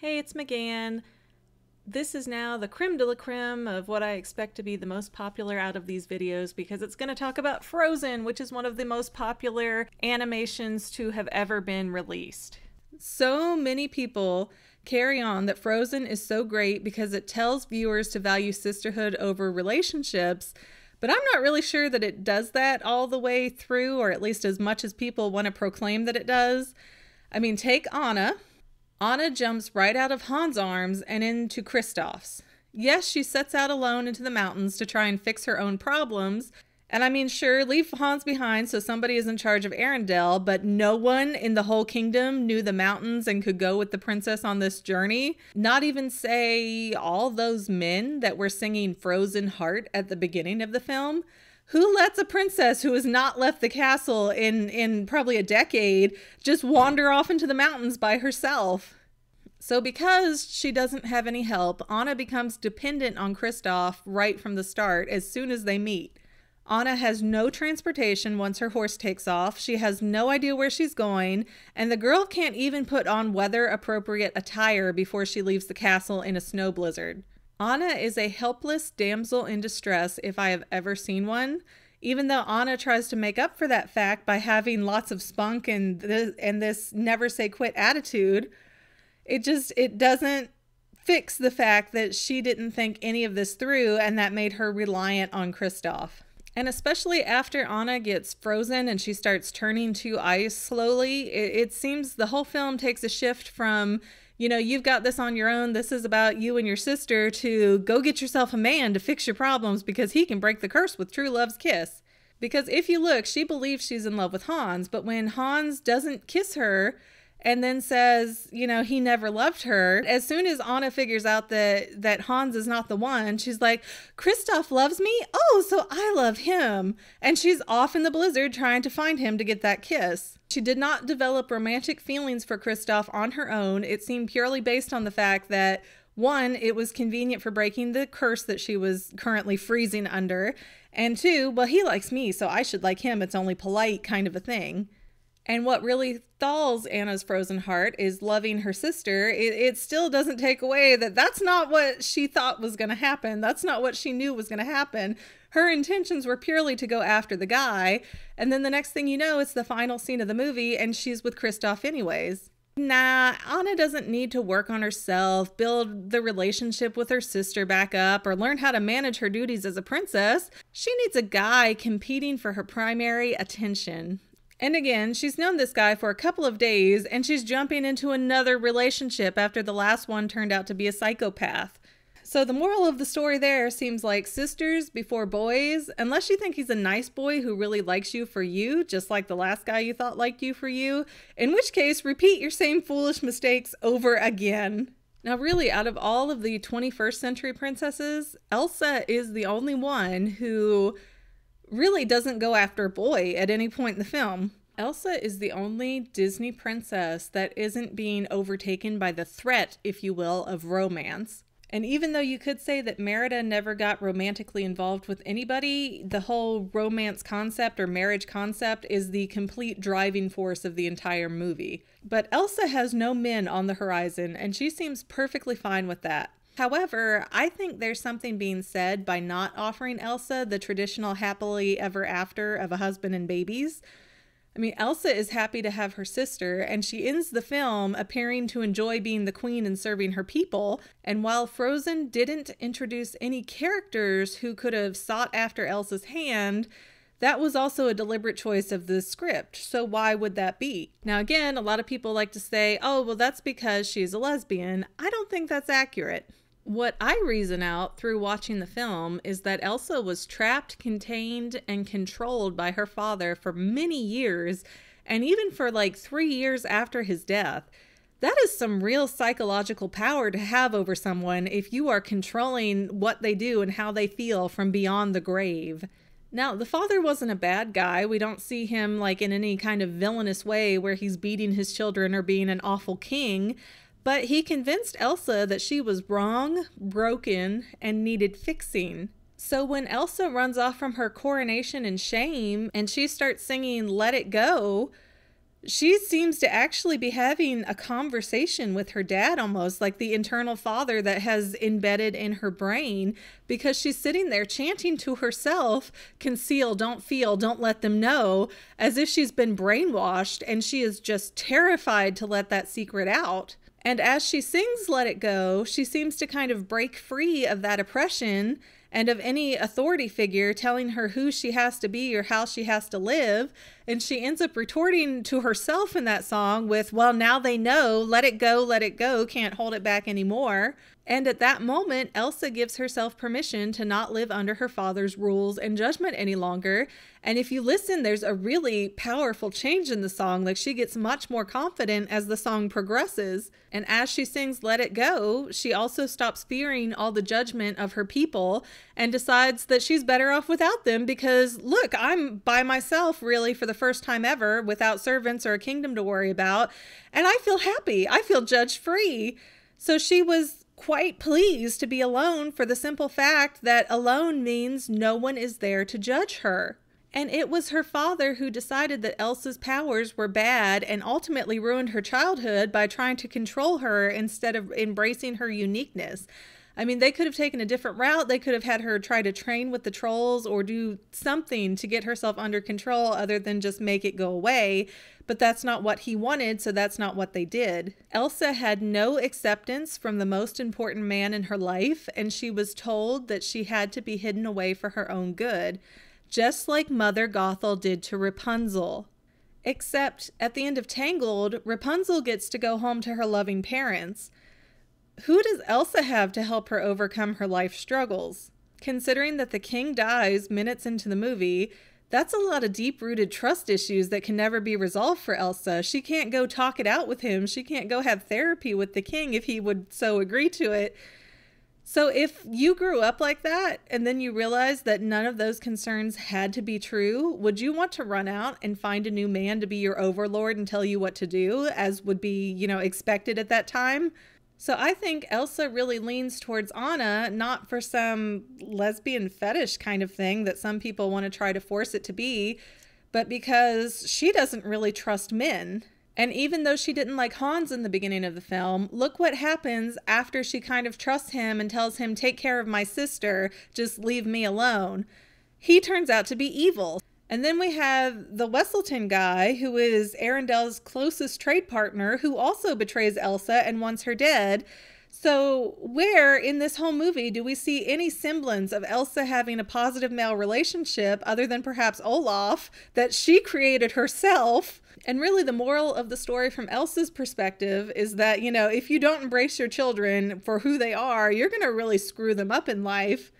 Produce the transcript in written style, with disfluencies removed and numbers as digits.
Hey, it's McGann. This is now the creme de la creme of what I expect to be the most popular out of these videos because it's going to talk about Frozen, which is one of the most popular animations to have ever been released. So many people carry on that Frozen is so great because it tells viewers to value sisterhood over relationships, but I'm not really sure that it does that all the way through, or at least as much as people want to proclaim that it does. I mean, take Anna. Anna jumps right out of Hans' arms and into Kristoff's. Yes, she sets out alone into the mountains to try and fix her own problems. And I mean, sure, leave Hans behind so somebody is in charge of Arendelle, but no one in the whole kingdom knew the mountains and could go with the princess on this journey. Not even, say, all those men that were singing Frozen Heart at the beginning of the film. Who lets a princess who has not left the castle in probably a decade just wander off into the mountains by herself? So because she doesn't have any help, Anna becomes dependent on Kristoff right from the start as soon as they meet. Anna has no transportation once her horse takes off. She has no idea where she's going, and the girl can't even put on weather-appropriate attire before she leaves the castle in a snow blizzard. Anna is a helpless damsel in distress if I have ever seen one, even though Anna tries to make up for that fact by having lots of spunk and this never say quit attitude. It doesn't fix the fact that she didn't think any of this through, and that made her reliant on Kristoff. And especially after Anna gets frozen and she starts turning to ice slowly, it seems the whole film takes a shift from, you know, you've got this on your own, this is about you and your sister, to go get yourself a man to fix your problems because he can break the curse with true love's kiss. Because if you look, she believes she's in love with Hans, but when Hans doesn't kiss her and then says, you know, he never loved her, as soon as Anna figures out that Hans is not the one, she's like, Kristoff loves me? Oh, so I love him. And she's off in the blizzard trying to find him to get that kiss. She did not develop romantic feelings for Kristoff on her own. It seemed purely based on the fact that, one, it was convenient for breaking the curse that she was currently freezing under, and two, well, he likes me, so I should like him. It's only polite kind of a thing. And what really thaws Anna's frozen heart is loving her sister. It still doesn't take away that that's not what she thought was going to happen. That's not what she knew was going to happen. Her intentions were purely to go after the guy. And then the next thing you know, it's the final scene of the movie and she's with Kristoff anyways. Nah, Anna doesn't need to work on herself, build the relationship with her sister back up, or learn how to manage her duties as a princess. She needs a guy competing for her primary attention. And again, she's known this guy for a couple of days, and she's jumping into another relationship after the last one turned out to be a psychopath. So the moral of the story there seems like sisters before boys, unless you think he's a nice boy who really likes you for you, just like the last guy you thought liked you for you, in which case repeat your same foolish mistakes over again. Now really, out of all of the 21st century princesses, Elsa is the only one who really doesn't go after a boy at any point in the film. Elsa is the only Disney princess that isn't being overtaken by the threat, if you will, of romance. And even though you could say that Merida never got romantically involved with anybody, the whole romance concept or marriage concept is the complete driving force of the entire movie. But Elsa has no men on the horizon, and she seems perfectly fine with that. However, I think there's something being said by not offering Elsa the traditional happily ever after of a husband and babies. I mean, Elsa is happy to have her sister, and she ends the film appearing to enjoy being the queen and serving her people. And while Frozen didn't introduce any characters who could have sought after Elsa's hand, that was also a deliberate choice of the script. So why would that be? Now again, a lot of people like to say, oh, well, that's because she's a lesbian. I don't think that's accurate. What I reason out through watching the film is that Elsa was trapped, contained, and controlled by her father for many years, and even for like 3 years after his death. That is some real psychological power to have over someone if you are controlling what they do and how they feel from beyond the grave. Now, the father wasn't a bad guy. We don't see him like in any kind of villainous way where he's beating his children or being an awful king. But he convinced Elsa that she was wrong, broken, and needed fixing. So when Elsa runs off from her coronation in shame and she starts singing Let It Go, she seems to actually be having a conversation with her dad, almost like the internal father that has embedded in her brain, because she's sitting there chanting to herself, conceal, don't feel, don't let them know, as if she's been brainwashed and she is just terrified to let that secret out. And as she sings Let It Go, she seems to kind of break free of that oppression and of any authority figure telling her who she has to be or how she has to live. And she ends up retorting to herself in that song with, well, now they know, let it go, can't hold it back anymore. And at that moment, Elsa gives herself permission to not live under her father's rules and judgment any longer. And if you listen, there's a really powerful change in the song. Like, she gets much more confident as the song progresses. And as she sings Let It Go, she also stops fearing all the judgment of her people and decides that she's better off without them because, look, I'm by myself really for the first time ever without servants or a kingdom to worry about. And I feel happy. I feel judge free. So she was quite pleased to be alone for the simple fact that alone means no one is there to judge her. And it was her father who decided that Elsa's powers were bad and ultimately ruined her childhood by trying to control her instead of embracing her uniqueness. I mean, they could have taken a different route. They could have had her try to train with the trolls or do something to get herself under control other than just make it go away. But that's not what he wanted, so that's not what they did. Elsa had no acceptance from the most important man in her life, and she was told that she had to be hidden away for her own good, just like Mother Gothel did to Rapunzel. Except at the end of Tangled, Rapunzel gets to go home to her loving parents. Who does Elsa have to help her overcome her life struggles? Considering that the king dies minutes into the movie, that's a lot of deep-rooted trust issues that can never be resolved for Elsa. She can't go talk it out with him. She can't go have therapy with the king if he would so agree to it. So if you grew up like that and then you realize that none of those concerns had to be true, would you want to run out and find a new man to be your overlord and tell you what to do, as would be, expected at that time? So I think Elsa really leans towards Anna, not for some lesbian fetish kind of thing that some people want to try to force it to be, but because she doesn't really trust men. And even though she didn't like Hans in the beginning of the film, look what happens after she kind of trusts him and tells him, take care of my sister, just leave me alone. He turns out to be evil. And then we have the Wesselton guy, who is Arendelle's closest trade partner, who also betrays Elsa and wants her dead. So where in this whole movie do we see any semblance of Elsa having a positive male relationship other than perhaps Olaf that she created herself? And really the moral of the story from Elsa's perspective is that, if you don't embrace your children for who they are, you're going to really screw them up in life.